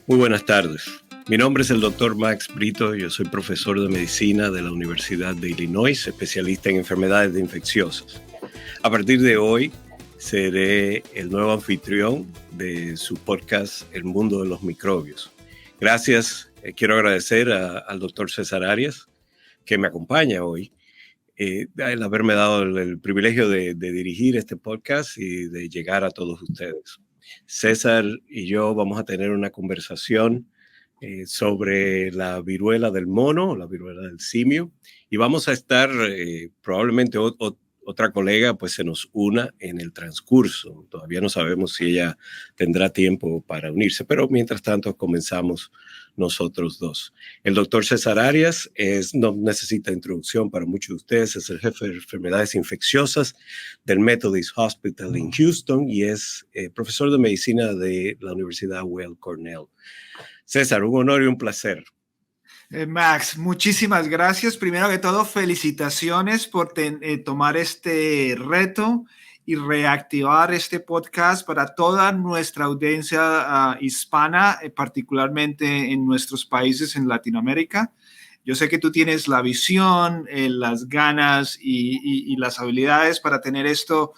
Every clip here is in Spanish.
Muy buenas tardes. Mi nombre es el Dr. Max Brito. Yo soy profesor de medicina de la Universidad de Illinois, especialista en enfermedades infecciosas. A partir de hoy, seré el nuevo anfitrión de su podcast El Mundo de los Microbios. Gracias. Quiero agradecer al Dr. César Arias, que me acompaña hoy, el haberme dado el privilegio de dirigir este podcast y de llegar a todos ustedes. César y yo vamos a tener una conversación sobre la viruela del mono, la viruela del simio, y vamos a estar probablemente otra colega pues se nos una en el transcurso. Todavía no sabemos si ella tendrá tiempo para unirse, pero mientras tanto comenzamos nosotros dos. El doctor César Arias no necesita introducción para muchos de ustedes, es el jefe de enfermedades infecciosas del Methodist Hospital en Houston y es profesor de medicina de la Universidad Weill Cornell. César, un honor y un placer. Max, muchísimas gracias. Primero que todo, felicitaciones por tomar este reto y reactivar este podcast para toda nuestra audiencia hispana, particularmente en nuestros países en Latinoamérica. Yo sé que tú tienes la visión, las ganas y las habilidades para tener esto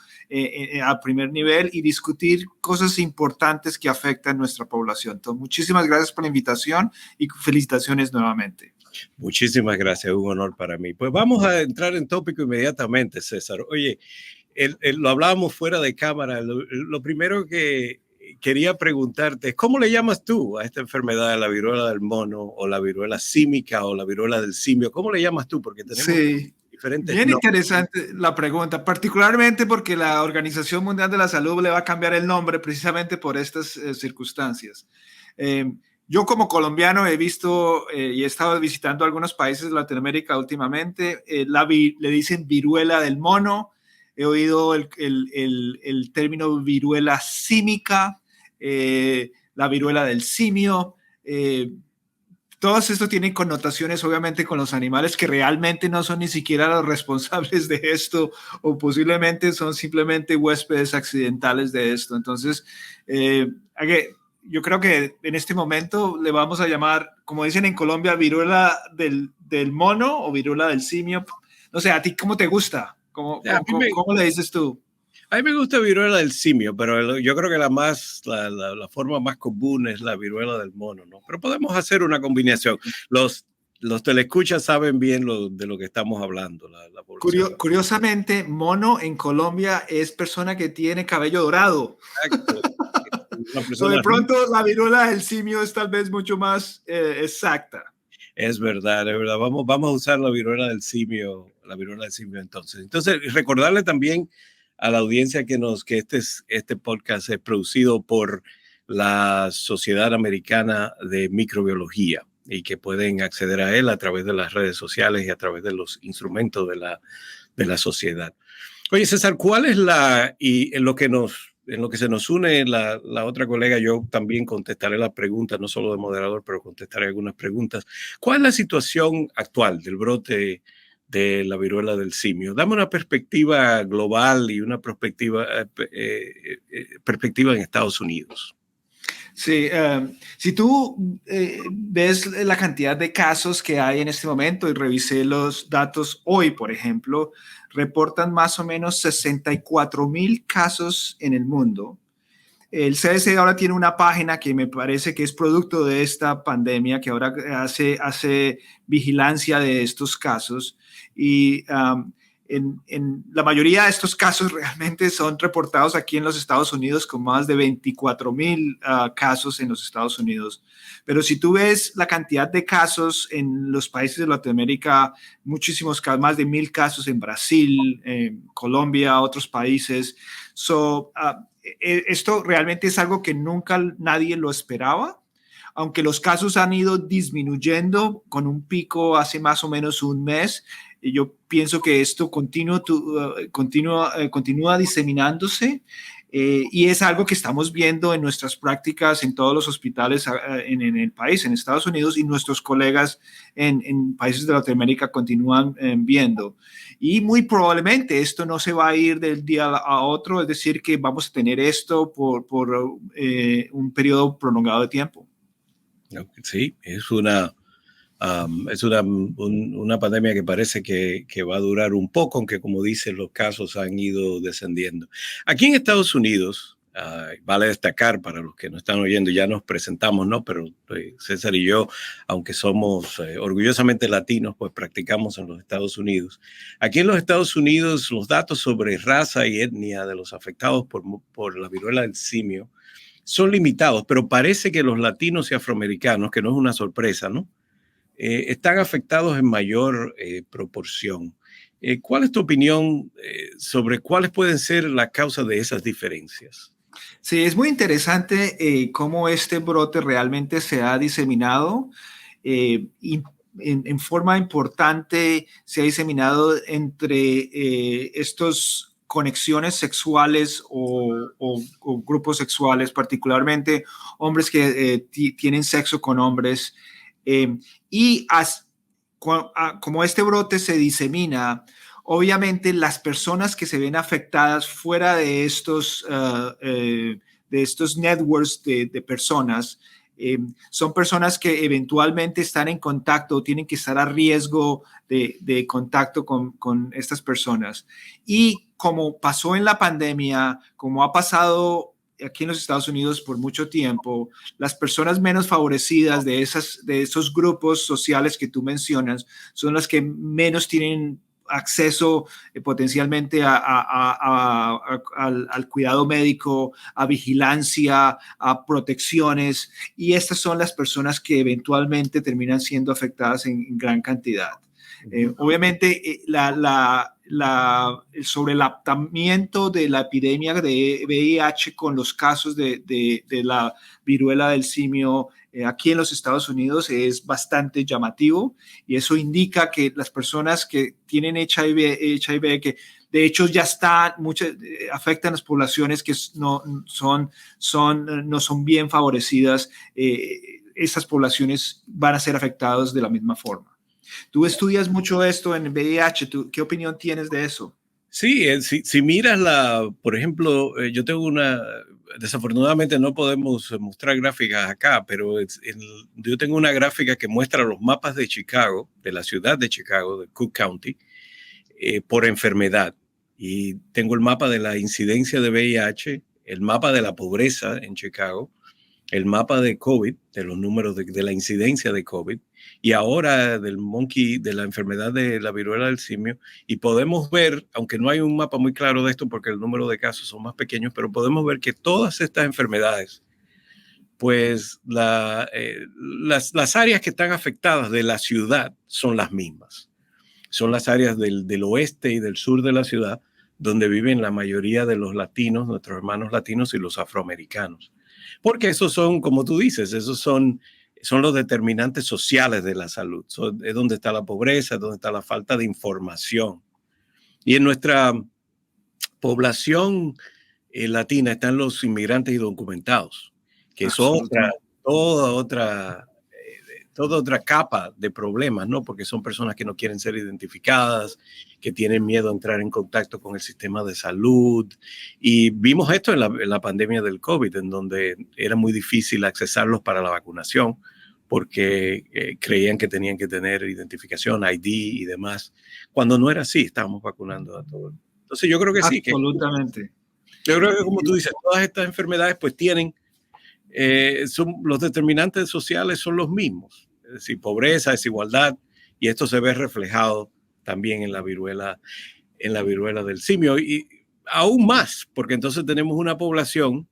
a primer nivel y discutir cosas importantes que afectan a nuestra población. Entonces, muchísimas gracias por la invitación y felicitaciones nuevamente. Muchísimas gracias, un honor para mí. Pues vamos a entrar en tópico inmediatamente, César. Oye, lo hablábamos fuera de cámara. Lo primero que quería preguntarte es, ¿cómo le llamas tú a esta enfermedad, la viruela del mono o la viruela símica o la viruela del simio? ¿Cómo le llamas tú? Porque tenemos diferentes bien nombres. Interesante la pregunta, particularmente porque la Organización Mundial de la Salud le va a cambiar el nombre precisamente por estas circunstancias. Yo como colombiano he visto y he estado visitando algunos países de Latinoamérica últimamente, le dicen viruela del mono. He oído el término viruela símica, la viruela del simio. Todos estos tienen connotaciones, obviamente, con los animales que realmente no son ni siquiera los responsables de esto o posiblemente son simplemente huéspedes accidentales de esto. Entonces, yo creo que en este momento le vamos a llamar, como dicen en Colombia, viruela del mono o viruela del simio. No sé, ¿a ti cómo te gusta? ¿Cómo le dices tú? A mí me gusta viruela del simio, pero yo creo que la forma más común es la viruela del mono, ¿no? Pero podemos hacer una combinación. Los teleescuchas saben bien de lo que estamos hablando. La Curiosamente, mono en Colombia es persona que tiene cabello dorado. Exacto. So de pronto la viruela del simio es tal vez mucho más exacta. Es verdad, es verdad. Vamos a usar la viruela del simio entonces. Entonces, recordarle también a la audiencia que este podcast es producido por la Sociedad Americana de Microbiología y que pueden acceder a él a través de las redes sociales y a través de los instrumentos de la sociedad. Oye, César, ¿cuál es en lo que se nos une la otra colega? Yo también contestaré las preguntas, no solo de moderador, pero contestaré algunas preguntas. ¿Cuál es la situación actual del brote de la viruela del simio? Dame una perspectiva global y una perspectiva en Estados Unidos. Sí, si tú ves la cantidad de casos que hay en este momento y revisé los datos hoy, por ejemplo, reportan más o menos 64,000 casos en el mundo. El CDC ahora tiene una página que me parece que es producto de esta pandemia, que ahora hace vigilancia de estos casos y en la mayoría de estos casos realmente son reportados aquí en los Estados Unidos con más de 24,000 casos en los Estados Unidos. Pero si tú ves la cantidad de casos en los países de Latinoamérica, muchísimos casos, más de 1,000 casos en Brasil, Colombia, otros países. Esto realmente es algo que nunca nadie lo esperaba. Aunque los casos han ido disminuyendo con un pico hace más o menos un mes, yo pienso que esto continúa diseminándose y es algo que estamos viendo en nuestras prácticas en todos los hospitales en el país, en Estados Unidos, y nuestros colegas en países de Latinoamérica continúan viendo. Y muy probablemente esto no se va a ir del día a otro, es decir, que vamos a tener esto por un periodo prolongado de tiempo. Sí, una pandemia que parece que va a durar un poco, aunque como dicen, los casos han ido descendiendo. Aquí en Estados Unidos, vale destacar para los que nos están oyendo, ya nos presentamos, ¿no? Pero César y yo, aunque somos orgullosamente latinos, pues practicamos en los Estados Unidos. Aquí en los Estados Unidos, los datos sobre raza y etnia de los afectados por la viruela del simio son limitados, pero parece que los latinos y afroamericanos, que no es una sorpresa, ¿no? Están afectados en mayor proporción. ¿Cuál es tu opinión sobre cuáles pueden ser las causas de esas diferencias? Sí, es muy interesante cómo este brote realmente se ha diseminado y en forma importante se ha diseminado entre estos conexiones sexuales o grupos sexuales, particularmente hombres que tienen sexo con hombres. Eh, y como este brote se disemina, obviamente las personas que se ven afectadas fuera de estos networks de personas, son personas que eventualmente están en contacto o tienen que estar a riesgo de contacto con estas personas. Y como pasó en la pandemia, como ha pasado aquí en los Estados Unidos por mucho tiempo, las personas menos favorecidas de esos grupos sociales que tú mencionas son las que menos tienen acceso potencialmente al cuidado médico, a vigilancia, a protecciones, y estas son las personas que eventualmente terminan siendo afectadas en gran cantidad. Obviamente, el sobrelapamiento de la epidemia de VIH con los casos de la viruela del simio aquí en los Estados Unidos es bastante llamativo, y eso indica que las personas que tienen HIV que de hecho ya están, afectan a las poblaciones que no son bien favorecidas, esas poblaciones van a ser afectadas de la misma forma. Tú estudias mucho esto en VIH, ¿qué opinión tienes de eso? Sí, si miras por ejemplo, yo tengo desafortunadamente no podemos mostrar gráficas acá, pero yo tengo una gráfica que muestra los mapas de Chicago, de la ciudad de Chicago, de Cook County, por enfermedad. Y tengo el mapa de la incidencia de VIH, el mapa de la pobreza en Chicago, el mapa de COVID, de los números de la incidencia de COVID, y ahora de la enfermedad de la viruela del simio, y podemos ver, aunque no hay un mapa muy claro de esto porque el número de casos son más pequeños, pero podemos ver que todas estas enfermedades, pues las áreas que están afectadas de la ciudad son las mismas. Son las áreas del oeste y del sur de la ciudad donde viven la mayoría de los latinos, nuestros hermanos latinos y los afroamericanos. Porque esos son, como tú dices, esos son los determinantes sociales de la salud. Es donde está la pobreza, es donde está la falta de información. Y en nuestra población latina están los inmigrantes indocumentados, que es toda otra capa de problemas, ¿no? Porque son personas que no quieren ser identificadas, que tienen miedo a entrar en contacto con el sistema de salud. Y vimos esto en la pandemia del COVID, en donde era muy difícil accesarlos para la vacunación, porque creían que tenían que tener identificación, ID y demás. Cuando no era así, estábamos vacunando a todos. Entonces yo creo que sí. Absolutamente. Yo creo que, como tú dices, todas estas enfermedades pues tienen, los determinantes sociales son los mismos. Es decir, pobreza, desigualdad, y esto se ve reflejado también en la viruela del simio, y aún más, porque entonces tenemos una población,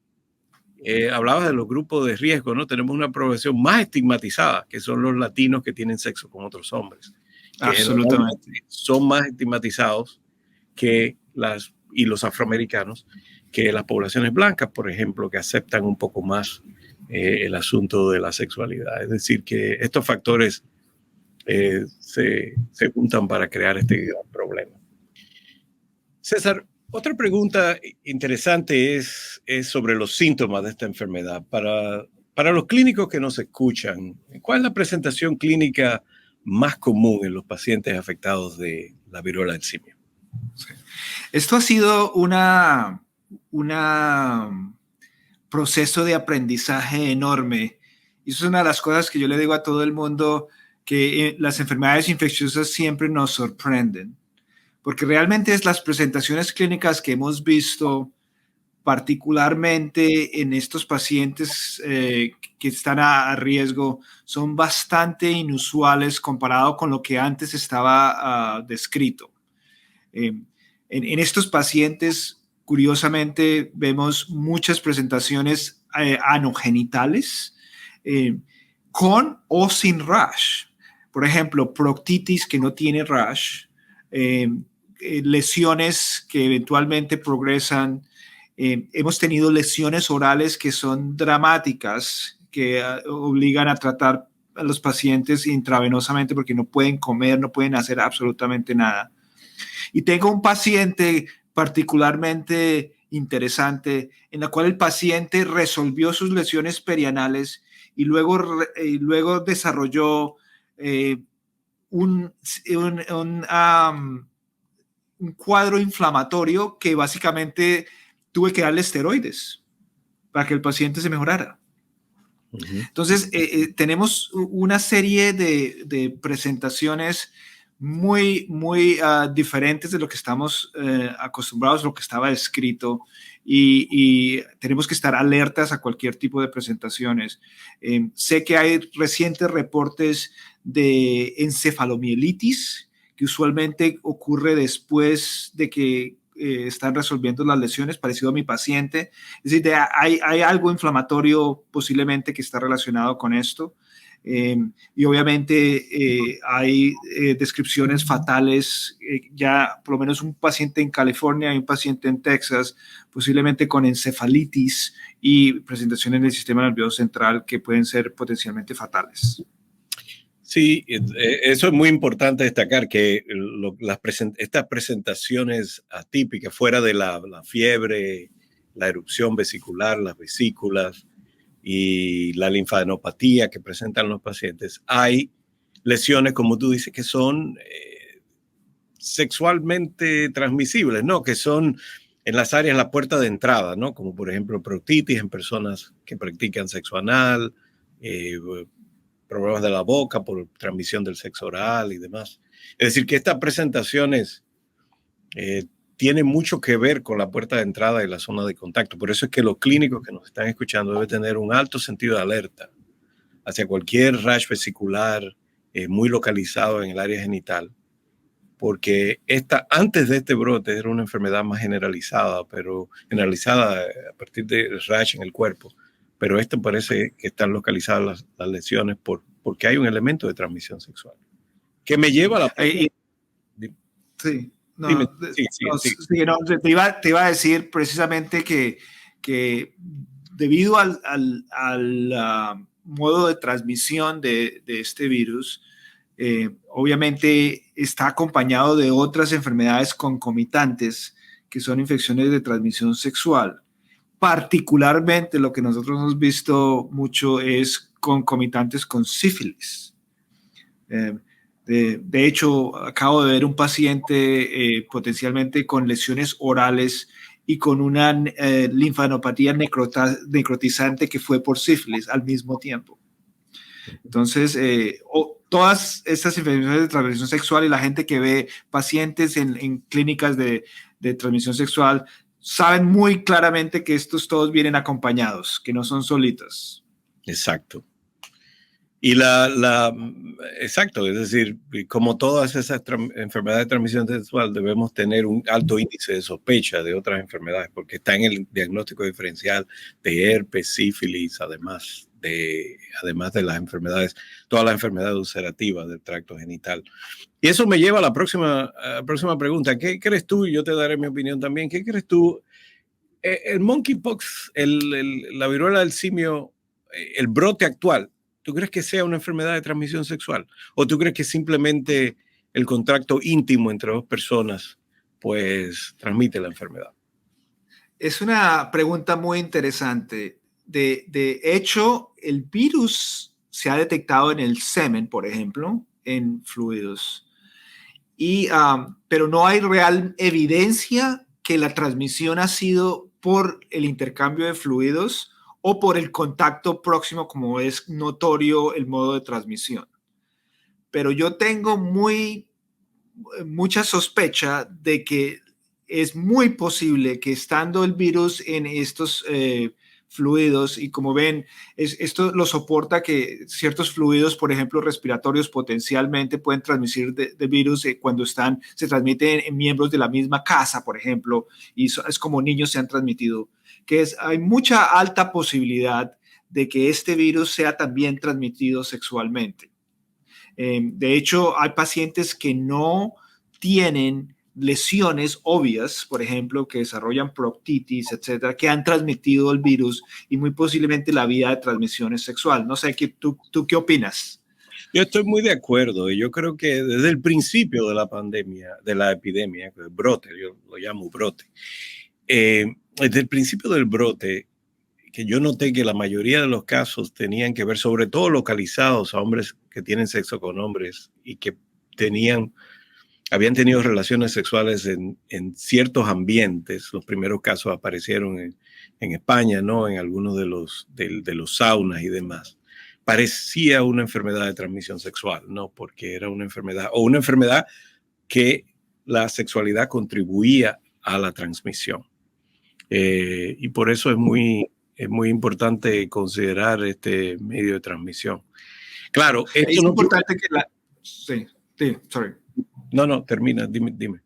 hablabas de los grupos de riesgo, ¿no? Tenemos una población más estigmatizada, que son los latinos que tienen sexo con otros hombres, que absolutamente son más estigmatizados y los afroamericanos, que las poblaciones blancas, por ejemplo, que aceptan un poco más el asunto de la sexualidad. Es decir, que estos factores se juntan para crear este gran problema. César, otra pregunta interesante es sobre los síntomas de esta enfermedad. Para los clínicos que nos escuchan, ¿cuál es la presentación clínica más común en los pacientes afectados de la viruela del simio? Sí. Esto ha sido un proceso de aprendizaje enorme, Y eso es una de las cosas que yo le digo a todo el mundo, que las enfermedades infecciosas siempre nos sorprenden, porque realmente es las presentaciones clínicas que hemos visto, particularmente en estos pacientes que están a riesgo, son bastante inusuales comparado con lo que antes estaba descrito. En estos pacientes, curiosamente, vemos muchas presentaciones anogenitales con o sin rash. Por ejemplo, proctitis que no tiene rash, lesiones que eventualmente progresan. Hemos tenido lesiones orales que son dramáticas, que obligan a tratar a los pacientes intravenosamente porque no pueden comer, no pueden hacer absolutamente nada. Y tengo un paciente particularmente interesante en la cual el paciente resolvió sus lesiones perianales y luego desarrolló un cuadro inflamatorio que básicamente tuve que darle esteroides para que el paciente se mejorara. Entonces, tenemos una serie de presentaciones muy diferentes de lo que estamos acostumbrados, lo que estaba escrito, y tenemos que estar alertas a cualquier tipo de presentaciones. Sé que hay recientes reportes de encefalomielitis, que usualmente ocurre después de que están resolviendo las lesiones, parecido a mi paciente. Es decir, hay algo inflamatorio posiblemente que está relacionado con esto. Y obviamente hay descripciones fatales, ya por lo menos un paciente en California y un paciente en Texas, posiblemente con encefalitis y presentaciones del sistema nervioso central que pueden ser potencialmente fatales. Sí, eso es muy importante destacar, que estas presentaciones atípicas, fuera de la fiebre, la erupción vesicular, las vesículas y la linfadenopatía que presentan los pacientes, hay lesiones, como tú dices, que son sexualmente transmisibles, ¿no? Que son en las áreas, la puerta de entrada, ¿no? Como por ejemplo proctitis en personas que practican sexo anal, problemas de la boca por transmisión del sexo oral y demás. Es decir, que estas presentaciones tienen mucho que ver con la puerta de entrada y la zona de contacto. Por eso es que los clínicos que nos están escuchando deben tener un alto sentido de alerta hacia cualquier rash vesicular muy localizado en el área genital, porque antes de este brote era una enfermedad más generalizada, pero generalizada a partir de rash en el cuerpo. Pero esto parece que están localizadas las lesiones porque hay un elemento de transmisión sexual. Que me lleva a la... Sí, no, dime, te iba a decir precisamente que debido al modo de transmisión de este virus, obviamente está acompañado de otras enfermedades concomitantes que son infecciones de transmisión sexual. Particularmente lo que nosotros hemos visto mucho es concomitantes con sífilis. De hecho, acabo de ver un paciente potencialmente con lesiones orales y con una linfadenopatía necrotizante que fue por sífilis al mismo tiempo. Entonces, todas estas infecciones de transmisión sexual y la gente que ve pacientes en clínicas de transmisión sexual saben muy claramente que estos todos vienen acompañados, que no son solitos. Exacto. Y exacto, es decir, como todas esas enfermedades de transmisión sexual, debemos tener un alto índice de sospecha de otras enfermedades, porque está en el diagnóstico diferencial de herpes, sífilis, además de las enfermedades, todas las enfermedades ulcerativas del tracto genital. Y eso me lleva a la próxima pregunta. ¿Qué crees tú? Yo te daré mi opinión también. ¿Qué crees tú? El monkeypox, la viruela del simio, el brote actual, ¿tú crees que sea una enfermedad de transmisión sexual? ¿O tú crees que simplemente el contacto íntimo entre dos personas pues transmite la enfermedad? Es una pregunta muy interesante. De hecho, el virus se ha detectado en el semen, por ejemplo, en fluidos. Pero no hay real evidencia que la transmisión ha sido por el intercambio de fluidos o por el contacto próximo, como es notorio el modo de transmisión. Pero yo tengo mucha sospecha de que es muy posible que estando el virus en estos fluidos, y como ven, esto lo soporta que ciertos fluidos, por ejemplo, respiratorios, potencialmente pueden transmitir de virus cuando se transmiten en miembros de la misma casa, por ejemplo, y es como niños se han transmitido, hay mucha alta posibilidad de que este virus sea también transmitido sexualmente. De hecho, hay pacientes que no tienen lesiones obvias, por ejemplo, que desarrollan proctitis, etcétera, que han transmitido el virus y muy posiblemente la vía de transmisión es sexual. No sé, ¿tú qué opinas? Yo estoy muy de acuerdo y yo creo que desde el principio de la pandemia, de la epidemia, el brote, yo lo llamo brote, desde el principio del brote, que yo noté que la mayoría de los casos tenían que ver, sobre todo localizados a hombres que tienen sexo con hombres y que habían tenido relaciones sexuales en ciertos ambientes. Los primeros casos aparecieron en España, ¿no? En algunos de los saunas y demás. Parecía una enfermedad de transmisión sexual, ¿no? Porque era una enfermedad que la sexualidad contribuía a la transmisión. Y por eso es muy importante considerar este medio de transmisión. Claro, esto es no importante que Sí, sorry. No, termina, dime.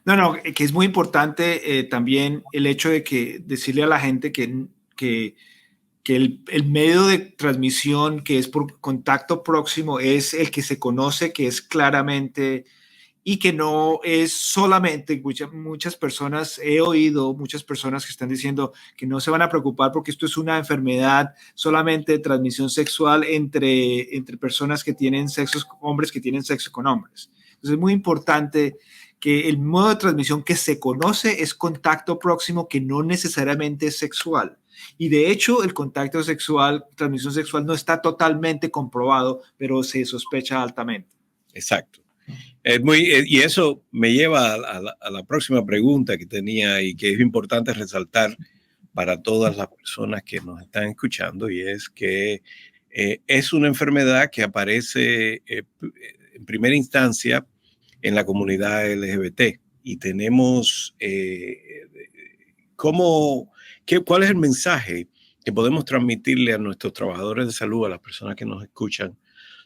No, que es muy importante también el hecho de que decirle a la gente que el medio de transmisión que es por contacto próximo es el que se conoce, que es claramente, y que no es solamente, muchas personas, he oído muchas personas que están diciendo que no se van a preocupar porque esto es una enfermedad solamente de transmisión sexual entre personas que tienen hombres que tienen sexo con hombres. Entonces es muy importante que el modo de transmisión que se conoce es contacto próximo, que no necesariamente es sexual. Y de hecho, el contacto sexual, transmisión sexual, no está totalmente comprobado, pero se sospecha altamente. Exacto. Y eso me lleva a la próxima pregunta que tenía y que es importante resaltar para todas las personas que nos están escuchando, y es que es una enfermedad que aparece en primera instancia en la comunidad LGBT y tenemos ¿cuál es el mensaje que podemos transmitirle a nuestros trabajadores de salud, a las personas que nos escuchan,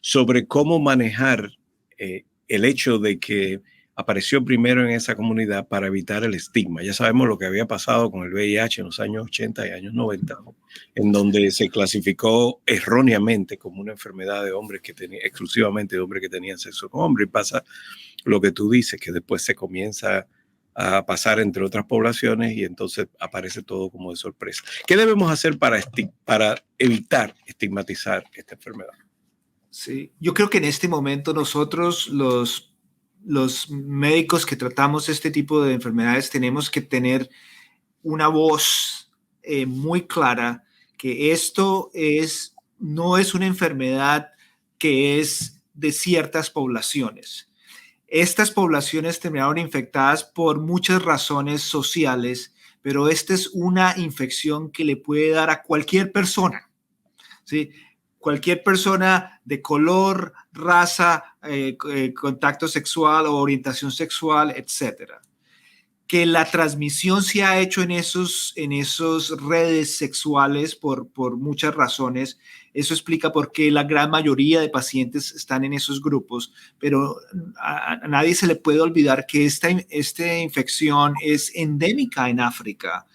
sobre cómo manejar el hecho de que apareció primero en esa comunidad para evitar el estigma? Ya sabemos lo que había pasado con el VIH en los años 80 y años 90, ¿no? En donde se clasificó erróneamente como una enfermedad de hombres exclusivamente de hombres que tenían sexo con hombres. Y pasa lo que tú dices, que después se comienza a pasar entre otras poblaciones y entonces aparece todo como de sorpresa. ¿Qué debemos hacer para evitar estigmatizar esta enfermedad? Sí, yo creo que en este momento nosotros, los médicos que tratamos este tipo de enfermedades, tenemos que tener una voz muy clara que esto no es una enfermedad que es de ciertas poblaciones. Estas poblaciones terminaron infectadas por muchas razones sociales, pero esta es una infección que le puede dar a cualquier persona, ¿sí? Cualquier persona de color, raza, contacto sexual o orientación sexual, etcétera. Que la transmisión se ha hecho en esos redes sexuales por muchas razones. Eso explica por qué la gran mayoría de pacientes están en esos grupos, pero a nadie se le puede olvidar que esta infección es endémica en África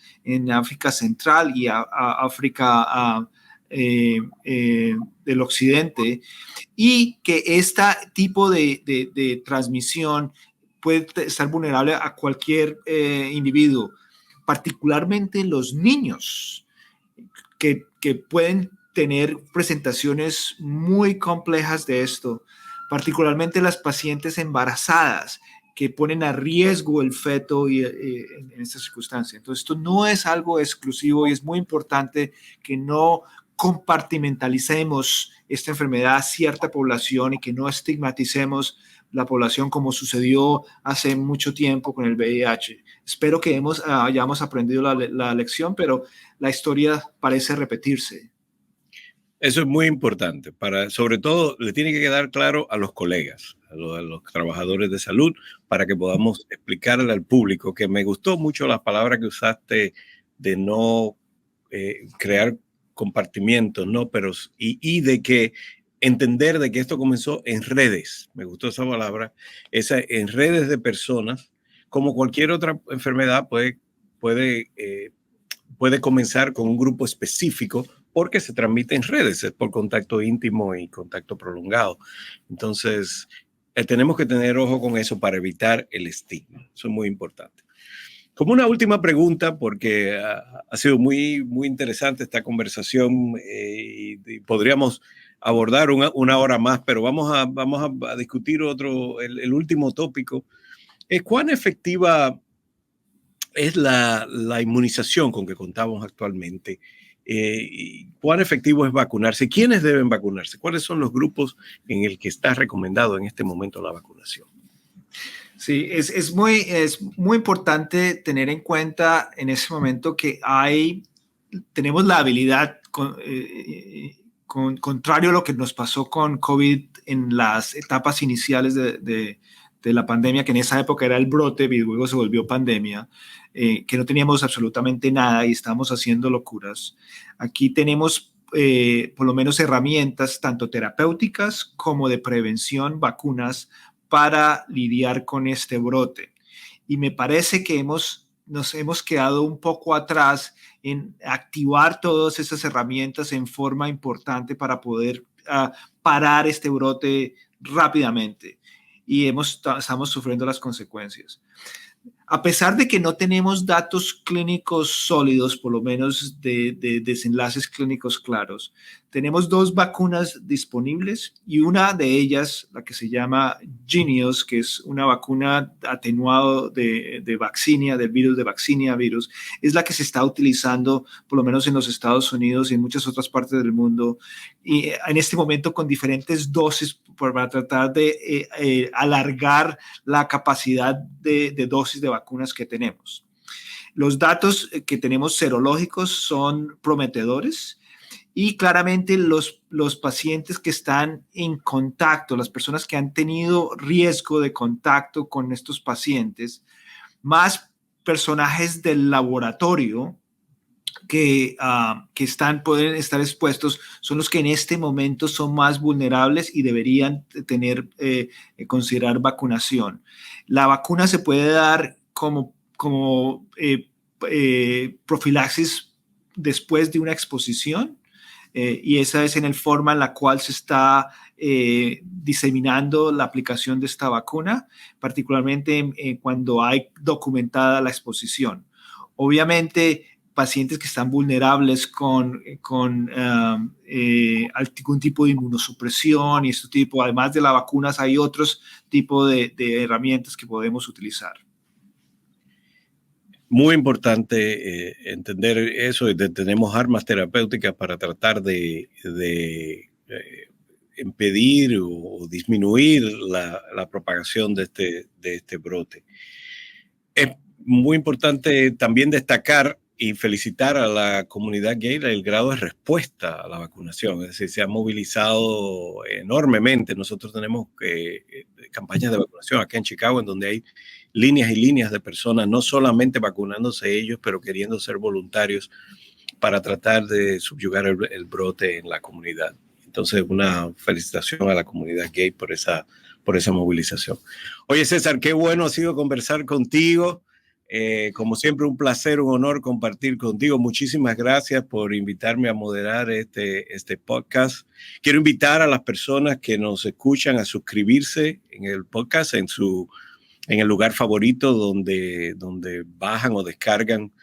Central y África del Occidente, y que este tipo de transmisión puede estar vulnerable a cualquier individuo, particularmente los niños, que pueden tener presentaciones muy complejas de esto, particularmente las pacientes embarazadas, que ponen a riesgo el feto en esta circunstancia. Entonces, esto no es algo exclusivo y es muy importante que no compartimentalicemos esta enfermedad a cierta población y que no estigmaticemos la población como sucedió hace mucho tiempo con el VIH. Espero que hayamos aprendido la lección, pero la historia parece repetirse. Eso es muy importante. Sobre todo, le tiene que quedar claro a los colegas, a los trabajadores de salud, para que podamos explicarle al público, que me gustó mucho las palabras que usaste de no crear compartimientos, ¿no? Pero, y de que entender de que esto comenzó en redes. Me gustó esa palabra. En redes de personas, como cualquier otra enfermedad, puede comenzar con un grupo específico, porque se transmite en redes, es por contacto íntimo y contacto prolongado. Entonces, tenemos que tener ojo con eso para evitar el estigma. Eso es muy importante. Como una última pregunta, porque ha sido muy, muy interesante esta conversación y podríamos abordar una hora más, pero vamos a discutir el último tópico. ¿Cuán efectiva es la inmunización con que contamos actualmente? ¿Cuán efectivo es vacunarse? ¿Quiénes deben vacunarse? ¿Cuáles son los grupos en el que está recomendado en este momento la vacunación? Sí, es muy importante tener en cuenta en ese momento que tenemos la habilidad, contrario a lo que nos pasó con COVID en las etapas iniciales de la pandemia, que en esa época era el brote y luego se volvió pandemia, que no teníamos absolutamente nada y estábamos haciendo locuras. Aquí tenemos por lo menos herramientas tanto terapéuticas como de prevención, vacunas, para lidiar con este brote. Y me parece que nos hemos quedado un poco atrás en activar todas esas herramientas en forma importante para poder parar este brote rápidamente. Y estamos sufriendo las consecuencias. A pesar de que no tenemos datos clínicos sólidos, por lo menos de desenlaces clínicos claros, tenemos 2 vacunas disponibles y una de ellas, la que se llama Jynneos, que es una vacuna atenuado de vaccinia, del virus de vaccinia virus, es la que se está utilizando por lo menos en los Estados Unidos y en muchas otras partes del mundo, y en este momento con diferentes dosis para tratar de alargar la capacidad de dosis de vacunas que tenemos. Los datos que tenemos serológicos son prometedores y claramente los pacientes que están en contacto, las personas que han tenido riesgo de contacto con estos pacientes, más personajes del laboratorio que pueden estar expuestos, son los que en este momento son más vulnerables y deberían considerar vacunación. La vacuna se puede dar como profilaxis después de una exposición, y esa es en la forma en la cual se está diseminando la aplicación de esta vacuna, particularmente cuando hay documentada la exposición. Obviamente, pacientes que están vulnerables con algún tipo de inmunosupresión y este tipo, además de las vacunas, hay otros tipos de herramientas que podemos utilizar. Muy importante entender eso. Tenemos armas terapéuticas para tratar de impedir o disminuir la propagación de este brote. Es muy importante también destacar y felicitar a la comunidad gay el grado de respuesta a la vacunación. Es decir, se ha movilizado enormemente. Nosotros tenemos campañas de vacunación acá en Chicago, en donde hay líneas y líneas de personas, no solamente vacunándose ellos, pero queriendo ser voluntarios para tratar de subyugar el brote en la comunidad. Entonces, una felicitación a la comunidad gay por esa movilización. Oye, César, qué bueno ha sido conversar contigo. Como siempre, un placer, un honor compartir contigo. Muchísimas gracias por invitarme a moderar este podcast. Quiero invitar a las personas que nos escuchan a suscribirse en el podcast en el lugar favorito donde bajan o descargan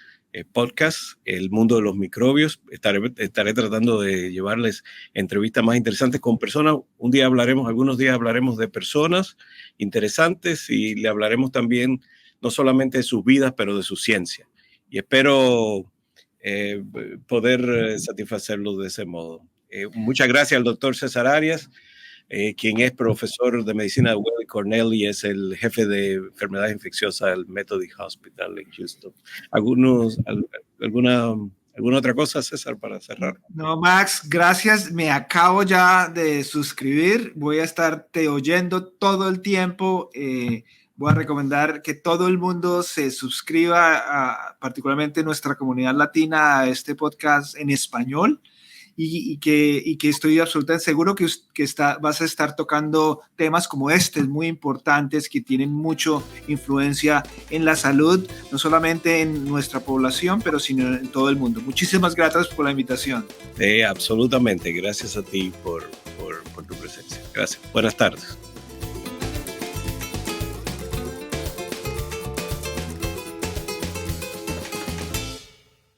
podcast, El Mundo de los Microbios. Estaré tratando de llevarles entrevistas más interesantes con personas. Algunos días hablaremos de personas interesantes y le hablaremos también no solamente de sus vidas, pero de su ciencia. Y espero poder satisfacerlos de ese modo. Muchas gracias al doctor César Arias. quien es profesor de medicina de Weill Cornell y es el jefe de enfermedades infecciosas del Methodist Hospital en Houston. ¿Alguna otra cosa, César, para cerrar? No, Max, gracias. Me acabo ya de suscribir. Voy a estarte oyendo todo el tiempo. Voy a recomendar que todo el mundo se suscriba, particularmente nuestra comunidad latina, a este podcast en español. Y que estoy absolutamente seguro que vas a estar tocando temas como este, muy importantes, que tienen mucha influencia en la salud, no solamente en nuestra población, pero sino en todo el mundo. Muchísimas gracias por la invitación. Absolutamente, gracias a ti por tu presencia. Gracias. Buenas tardes.